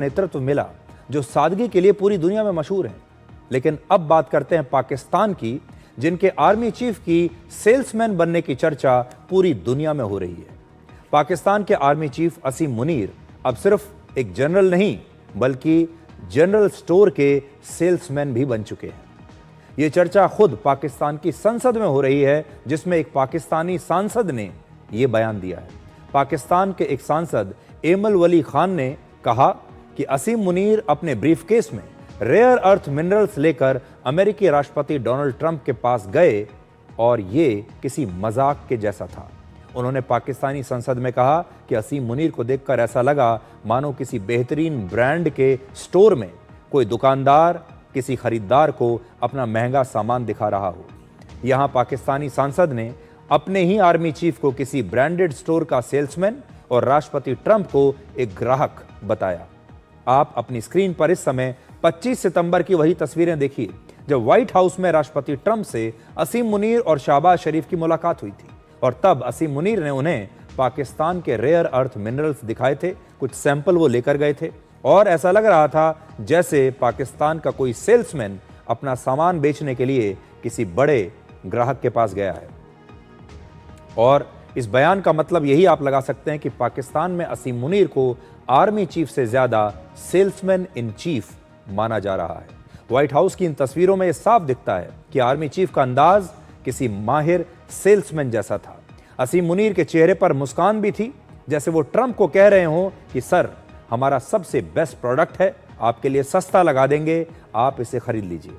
नेतृत्व मिला जो सादगी के लिए पूरी दुनिया में मशहूर है। लेकिन अब बात करते हैं पाकिस्तान की, जिनके आर्मी चीफ की सेल्समैन बनने की चर्चा पूरी दुनिया में हो रही है। पाकिस्तान के आर्मी चीफ असीम मुनीर अब सिर्फ एक जनरल नहीं बल्कि जनरल स्टोर के सेल्समैन भी बन चुके हैं। ये चर्चा खुद पाकिस्तान की संसद में हो रही है, जिसमें एक पाकिस्तानी सांसद ने यह बयान दिया है। पाकिस्तान के एक सांसद एमल वली खान ने कहा कि असीम मुनीर अपने ब्रीफकेस में रेयर अर्थ मिनरल्स लेकर अमेरिकी राष्ट्रपति डोनाल्ड ट्रंप के पास गए और ये किसी मजाक के जैसा था। उन्होंने पाकिस्तानी संसद में कहा कि असीम मुनीर को देखकर ऐसा लगा मानो किसी बेहतरीन ब्रांड के स्टोर में कोई दुकानदार किसी खरीदार को अपना महंगा सामान दिखा रहा हो। यहां पाकिस्तानी सांसद ने अपने ही आर्मी चीफ को किसी ब्रांडेड स्टोर का सेल्समैन और राष्ट्रपति ट्रंप को एक ग्राहक बताया। आप अपनी स्क्रीन पर इस समय 25 सितंबर की वही तस्वीरें देखिए जब व्हाइट हाउस में राष्ट्रपति ट्रंप से असीम मुनीर और शहबाज शरीफ की मुलाकात हुई थी, और तब असीम मुनीर ने उन्हें पाकिस्तान के रेयर अर्थ मिनरल्स दिखाए थे। कुछ सैंपल वो लेकर गए थे और ऐसा लग रहा था जैसे पाकिस्तान का कोई सेल्समैन अपना सामान बेचने के लिए किसी बड़े ग्राहक के पास गया है। और इस बयान का मतलब यही आप लगा सकते हैं कि पाकिस्तान में असीम मुनीर को आर्मी चीफ से ज्यादा सेल्समैन इन चीफ माना जा रहा है। व्हाइट हाउस की इन तस्वीरों में यह साफ दिखता है कि आर्मी चीफ का अंदाज किसी माहिर सेल्समैन जैसा था। असीम मुनीर के चेहरे पर मुस्कान भी थी, जैसे वो ट्रंप को कह रहे हों कि सर, हमारा सबसे बेस्ट प्रोडक्ट है, आपके लिए सस्ता लगा देंगे, आप इसे खरीद लीजिए।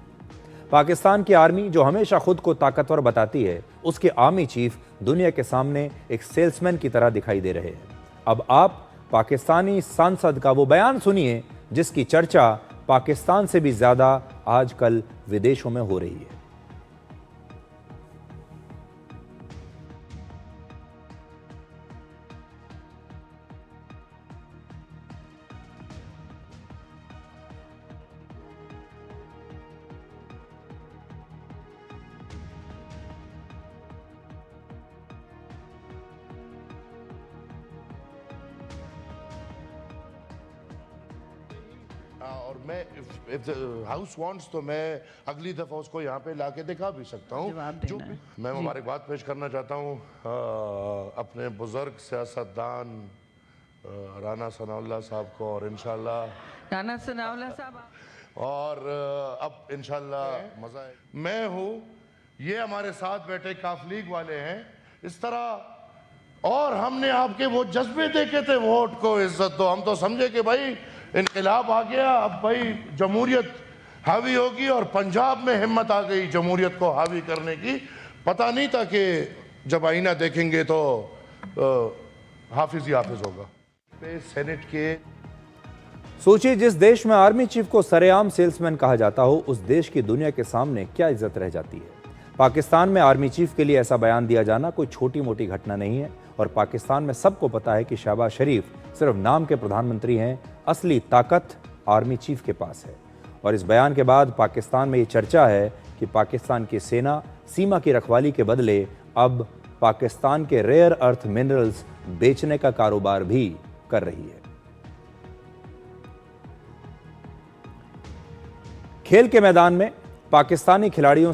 पाकिस्तान की आर्मी जो हमेशा खुद को ताकतवर बताती है, उसके आर्मी चीफ दुनिया के सामने एक सेल्समैन की तरह दिखाई दे रहे हैं। अब आप पाकिस्तानी सांसद का वो बयान सुनिए जिसकी चर्चा पाकिस्तान से भी ज्यादा आजकल विदेशों में हो रही है। और मैं if the house wants तो मैं अगली दफा उसको यहाँ पे लाके दिखा भी सकता हूँ। जो मैं मुबारकबाद पेश करना चाहता हूँ अपने बुजुर्ग सियासतदान राना सनाउल्लाह साहब को, और इंशाल्लाह राना सनाउल्लाह साहब और अब इंशाल्लाह मजा है। मैं हूँ, ये हमारे साथ बैठे काफलीग वाले हैं, इस तरह। और हमने आपके वो जज्बे देखे थे, वोट को इज्जत दो, हम तो समझे कि भाई इनकलाब आ गया, अब भाई जमहूरियत हावी होगी, और पंजाब में हिम्मत आ गई जमहूरियत को हावी करने की। पता नहीं था कि जब आईना देखेंगे तो हाफिज ही हाफिज होगा। सेनेट के सोचिए, जिस देश में आर्मी चीफ को सरेआम सेल्समैन कहा जाता हो, उस देश की दुनिया के सामने क्या इज्जत रह जाती है। पाकिस्तान में आर्मी चीफ के लिए ऐसा बयान दिया जाना कोई छोटी मोटी घटना नहीं है, और पाकिस्तान में सबको पता है कि शहबाज शरीफ सिर्फ नाम के प्रधानमंत्री हैं, असली ताकत आर्मी चीफ के पास है। और इस बयान के बाद पाकिस्तान में ये चर्चा है कि पाकिस्तान की सेना सीमा की रखवाली के बदले अब पाकिस्तान के रेयर अर्थ मिनरल्स बेचने का कारोबार भी कर रही है। खेल के मैदान में पाकिस्तानी खिलाड़ियों